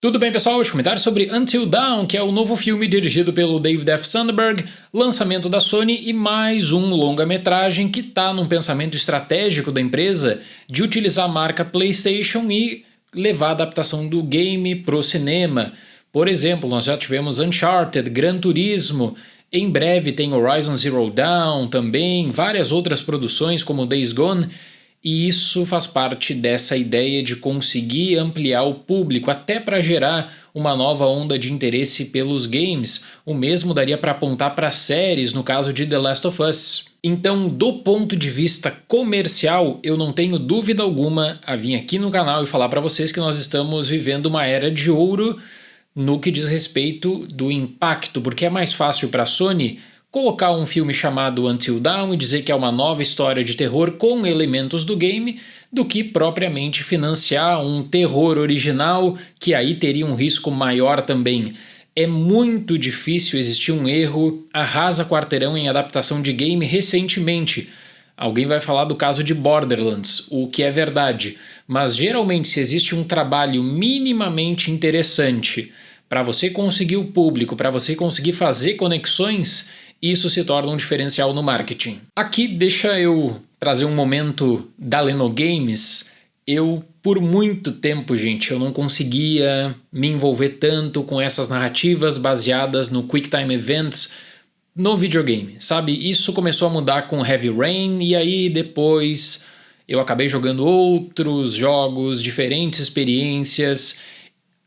Tudo bem, pessoal? Hoje comentar sobre Until Dawn, que é o novo filme dirigido pelo David F. Sandberg, lançamento da Sony e mais um longa-metragem que está num pensamento estratégico da empresa de utilizar a marca PlayStation e levar a adaptação do game pro cinema. Por exemplo, nós já tivemos Uncharted, Gran Turismo, em breve tem Horizon Zero Dawn também, várias outras produções como Days Gone. E isso faz parte dessa ideia de conseguir ampliar o público, até para gerar uma nova onda de interesse pelos games. O mesmo daria para apontar para séries, no caso de The Last of Us. Então, do ponto de vista comercial, eu não tenho dúvida alguma a vir aqui no canal e falar para vocês que nós estamos vivendo uma era de ouro no que diz respeito do impacto, porque é mais fácil para a Sony colocar um filme chamado Until Dawn e dizer que é uma nova história de terror com elementos do game, do que propriamente financiar um terror original, que aí teria um risco maior também. É muito difícil existir um erro arrasa quarteirão em adaptação de game recentemente. Alguém vai falar do caso de Borderlands, o que é verdade, mas geralmente se existe um trabalho minimamente interessante para você conseguir o público, para você conseguir fazer conexões, isso se torna um diferencial no marketing. Aqui deixa eu trazer um momento da Lenogames. Eu, por muito tempo, gente, eu não conseguia me envolver tanto com essas narrativas baseadas no Quick Time Events no videogame, sabe? Isso começou a mudar com Heavy Rain e aí depois eu acabei jogando outros jogos, diferentes experiências,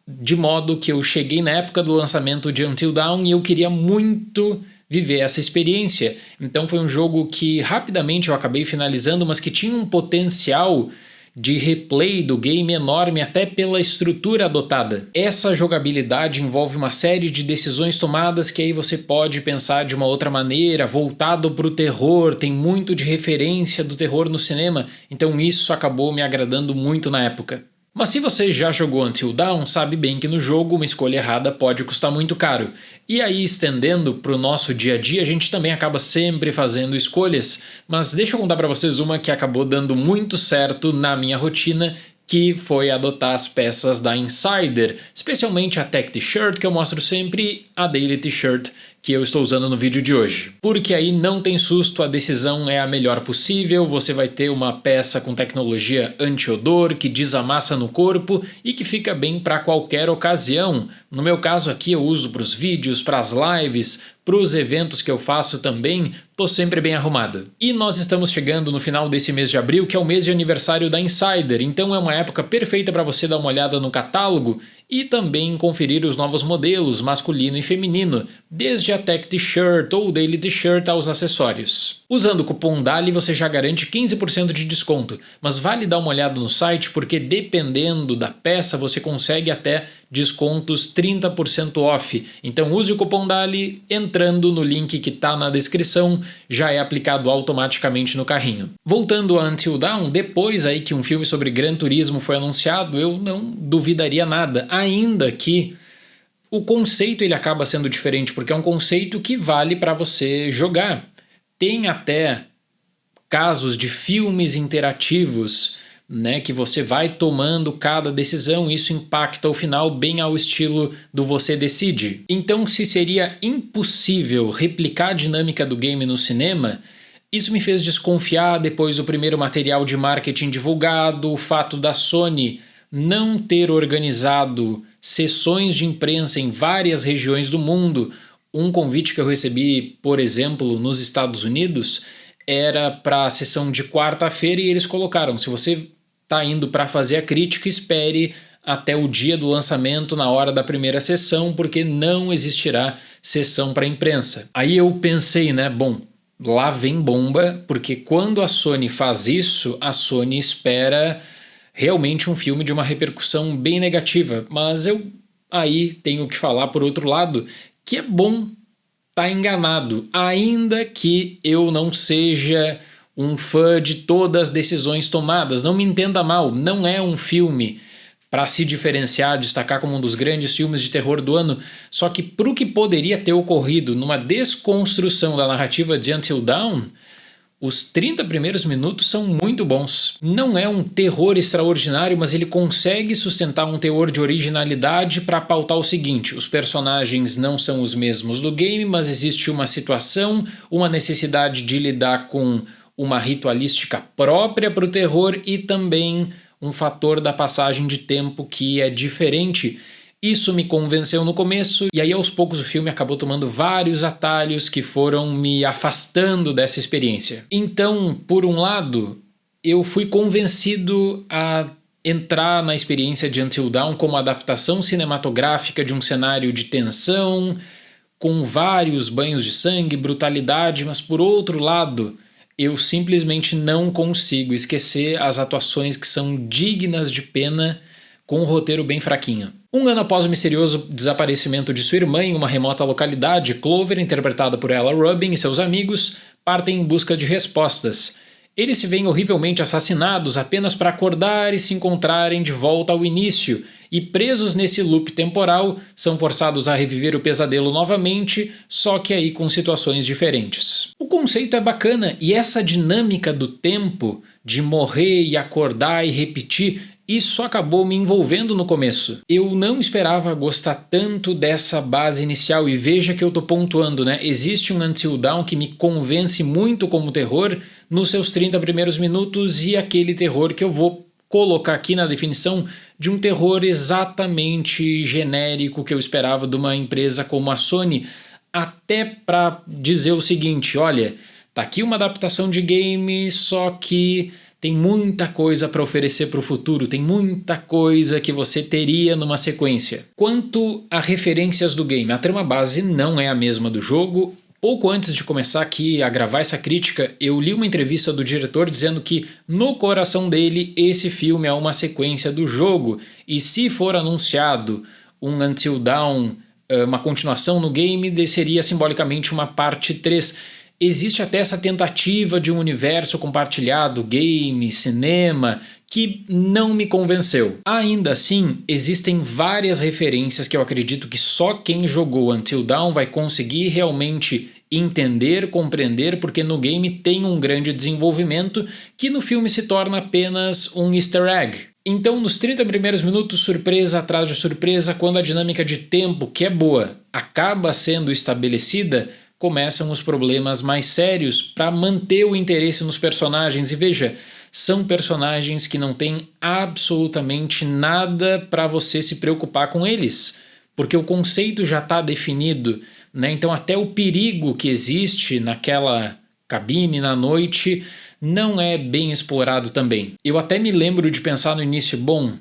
de modo que eu cheguei na época do lançamento de Until Dawn e eu queria muito viver essa experiência. Então foi um jogo que rapidamente eu acabei finalizando, mas que tinha um potencial de replay do game enorme até pela estrutura adotada. Essa jogabilidade envolve uma série de decisões tomadas que aí você pode pensar de uma outra maneira, voltado para o terror, tem muito de referência do terror no cinema, então isso acabou me agradando muito na época. Mas se você já jogou Until Dawn, sabe bem que no jogo uma escolha errada pode custar muito caro. E aí, estendendo para o nosso dia a dia, a gente também acaba sempre fazendo escolhas, mas deixa eu contar para vocês uma que acabou dando muito certo na minha rotina, que foi adotar as peças da Insider, especialmente a Tech T-Shirt que eu mostro sempre e a Daily T-Shirt que eu estou usando no vídeo de hoje. Porque aí não tem susto, a decisão é a melhor possível, você vai ter uma peça com tecnologia anti-odor que desamassa no corpo e que fica bem para qualquer ocasião. No meu caso aqui eu uso para os vídeos, para as lives, para os eventos que eu faço também, tô sempre bem arrumado. E nós estamos chegando no final desse mês de abril, que é o mês de aniversário da Insider, então é uma época perfeita para você dar uma olhada no catálogo e também conferir os novos modelos masculino e feminino, desde a Tech T-Shirt ou Daily T-Shirt aos acessórios. Usando o cupom DALI você já garante 15% de desconto, mas vale dar uma olhada no site porque dependendo da peça você consegue até descontos 30% off. Então use o cupom DALI entrando no link que está na descrição, já é aplicado automaticamente no carrinho. Voltando a Until Dawn, depois aí que um filme sobre Gran Turismo foi anunciado, eu não duvidaria nada, ainda que o conceito ele acaba sendo diferente, porque é um conceito que vale para você jogar. Tem até casos de filmes interativos, né, que você vai tomando cada decisão, isso impacta o final bem ao estilo do Você Decide. Então, se seria impossível replicar a dinâmica do game no cinema, isso me fez desconfiar depois do primeiro material de marketing divulgado, o fato da Sony não ter organizado sessões de imprensa em várias regiões do mundo. Um convite que eu recebi, por exemplo, nos Estados Unidos, era para a sessão de quarta-feira e eles colocaram, se você está indo para fazer a crítica, espere até o dia do lançamento na hora da primeira sessão, porque não existirá sessão para imprensa. Aí eu pensei, né, bom, lá vem bomba, porque quando a Sony faz isso, a Sony espera realmente um filme de uma repercussão bem negativa, mas eu aí tenho que falar por outro lado que é bom estar enganado, ainda que eu não seja um fã de todas as decisões tomadas. Não me entenda mal, não é um filme para se diferenciar, destacar como um dos grandes filmes de terror do ano, só que pro que poderia ter ocorrido numa desconstrução da narrativa de Until Dawn, Os 30 primeiros minutos são muito bons. Não é um terror extraordinário, mas ele consegue sustentar um teor de originalidade para pautar o seguinte: os personagens não são os mesmos do game, mas existe uma situação, uma necessidade de lidar com uma ritualística própria para o terror e também um fator da passagem de tempo que é diferente. Isso me convenceu no começo, e aí aos poucos o filme acabou tomando vários atalhos que foram me afastando dessa experiência. Então, por um lado, eu fui convencido a entrar na experiência de Until Dawn como adaptação cinematográfica de um cenário de tensão, com vários banhos de sangue, brutalidade, mas por outro lado, eu simplesmente não consigo esquecer as atuações que são dignas de pena, com um roteiro bem fraquinho. Um ano após o misterioso desaparecimento de sua irmã em uma remota localidade, Clover, interpretada por Ella Rubin, e seus amigos partem em busca de respostas. Eles se veem horrivelmente assassinados apenas para acordar e se encontrarem de volta ao início, e presos nesse loop temporal, são forçados a reviver o pesadelo novamente, só que aí com situações diferentes. O conceito é bacana, e essa dinâmica do tempo, de morrer e acordar e repetir, isso acabou me envolvendo no começo. Eu não esperava gostar tanto dessa base inicial, e veja que eu tô pontuando, né? Existe um Until Dawn que me convence muito como terror nos seus 30 primeiros minutos, e aquele terror que eu vou colocar aqui na definição de um terror exatamente genérico que eu esperava de uma empresa como a Sony, até para dizer o seguinte: olha, tá aqui uma adaptação de game, só que tem muita coisa para oferecer para o futuro, tem muita coisa que você teria numa sequência. Quanto a referências do game, a trama base não é a mesma do jogo. Pouco antes de começar aqui a gravar essa crítica, eu li uma entrevista do diretor dizendo que, no coração dele, esse filme é uma sequência do jogo, e se for anunciado um Until Dawn, uma continuação no game, seria simbolicamente uma parte 3. Existe até essa tentativa de um universo compartilhado, game, cinema, que não me convenceu. Ainda assim, existem várias referências que eu acredito que só quem jogou Until Dawn vai conseguir realmente entender, compreender, porque no game tem um grande desenvolvimento que no filme se torna apenas um easter egg. Então, nos 30 primeiros minutos, surpresa atrás de surpresa, quando a dinâmica de tempo, que é boa, acaba sendo estabelecida, começam os problemas mais sérios para manter o interesse nos personagens. E veja, são personagens que não têm absolutamente nada para você se preocupar com eles, porque o conceito já está definido, né? Então até o perigo que existe naquela cabine na noite não é bem explorado também. Eu até me lembro de pensar no início, bom,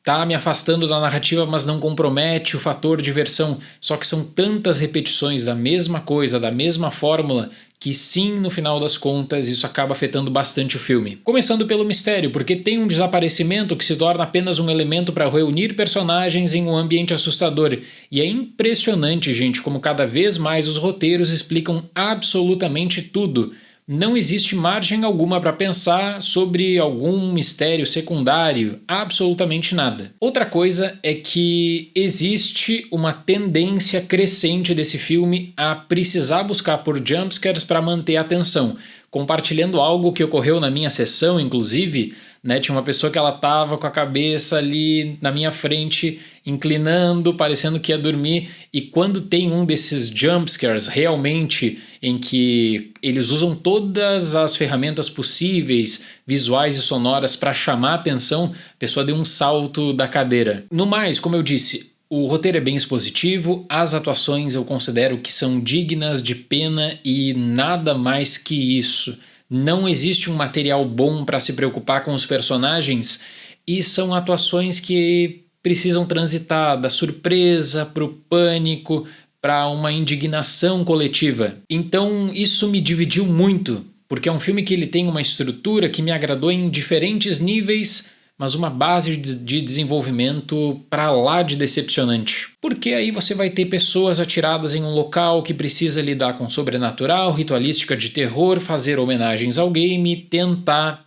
tá me afastando da narrativa, mas não compromete o fator diversão. Só que são tantas repetições da mesma coisa, da mesma fórmula, que sim, no final das contas, isso acaba afetando bastante o filme. Começando pelo mistério, porque tem um desaparecimento que se torna apenas um elemento para reunir personagens em um ambiente assustador. E é impressionante, gente, como cada vez mais os roteiros explicam absolutamente tudo. Não existe margem alguma para pensar sobre algum mistério secundário, absolutamente nada. Outra coisa é que existe uma tendência crescente desse filme a precisar buscar por jumpscares para manter a atenção. Compartilhando algo que ocorreu na minha sessão, inclusive, né, tinha uma pessoa que ela estava com a cabeça ali na minha frente, inclinando, parecendo que ia dormir, e quando tem um desses jumpscares realmente em que eles usam todas as ferramentas possíveis, visuais e sonoras, para chamar a atenção, a pessoa deu um salto da cadeira. No mais, como eu disse, o roteiro é bem expositivo, as atuações eu considero que são dignas de pena e nada mais que isso. Não existe um material bom para se preocupar com os personagens, e são atuações que precisam transitar da surpresa para o pânico, para uma indignação coletiva. Então isso me dividiu muito, porque é um filme que ele tem uma estrutura que me agradou em diferentes níveis, mas uma base de desenvolvimento para lá de decepcionante. Porque aí você vai ter pessoas atiradas em um local que precisa lidar com sobrenatural, ritualística de terror, fazer homenagens ao game, tentar,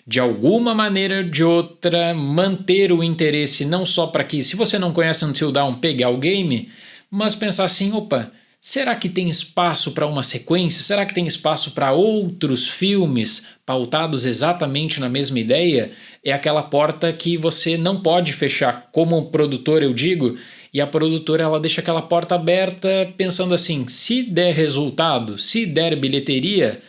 de alguma maneira ou de outra, manter o interesse não só para que, se você não conhece Until Dawn, pegar o game, mas pensar assim, opa, será que tem espaço para uma sequência? Será que tem espaço para outros filmes pautados exatamente na mesma ideia? É aquela porta que você não pode fechar. Como produtor, eu digo, e a produtora ela deixa aquela porta aberta pensando assim, se der resultado, se der bilheteria,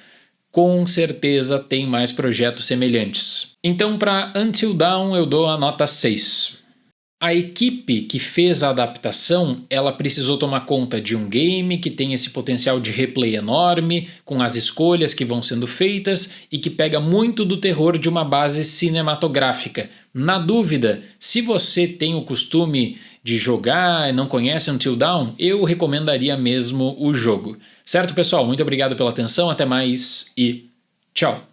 com certeza tem mais projetos semelhantes. Então, para Until Dawn eu dou a nota 6. A equipe que fez a adaptação, ela precisou tomar conta de um game que tem esse potencial de replay enorme, com as escolhas que vão sendo feitas e que pega muito do terror de uma base cinematográfica. Na dúvida, se você tem o costume de jogar e não conhece Until Dawn, eu recomendaria mesmo o jogo. Certo, pessoal? Muito obrigado pela atenção, até mais e tchau!